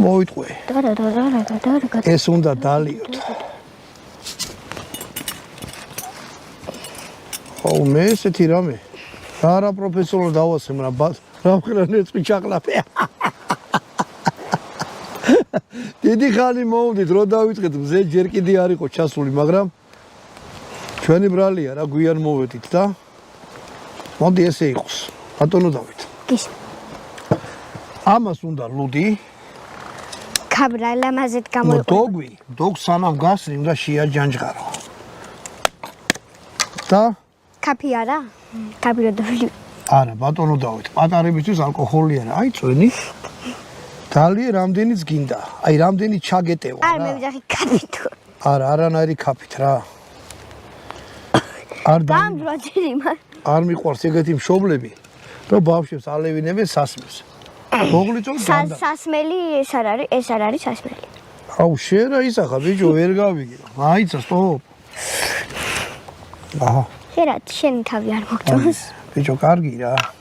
მოიტყვე. ეს უნდა დალიოთ. ო მე ესეთი რამე. რა პროფესორად დავასემ რა ვქნა ნეწვი ჩაყლაფე. დიდი ხანი მოვდით რო დავიწყეთ მზე ჯერ კიდე არ იყო ჩასული, მაგრამ ჩვენი ბრალია რა გვიან მოვედით და მოდი ესე იყოს. ბატონო დავით. ის ამას უნდა ლუდი. კაბრა ლამაზეთ გამოიყო. დოგ სანამ გასრი უნდა შეაჯანჯღარო. და კაფე არა? კაფე რა დავილი? არა, ბატონო დავით, პატარებისთვის ალკოჰოლი არა. აი წვენი. დალი რამდენიც გინდა. აი რამდენი ჩაგეტევა რა. არ მე ვიძახი კაფეთო. არა, არანაირი კაფით რა. არ დამძვაჭერი მაგ. არ მიყვარს ეგეთი მშობლები, რომ ბავშვებს ალევინებენ სასმელს. მოგლიწევთ განდა. სასმელი ეს არ არის სასმელი. აუ შენ რა ისახა ბიჭო, ვერ გავიგე. აიცა სტოპ. აჰა. შენ თავი არ მოგწონს. ბიჭო, კარგი რა.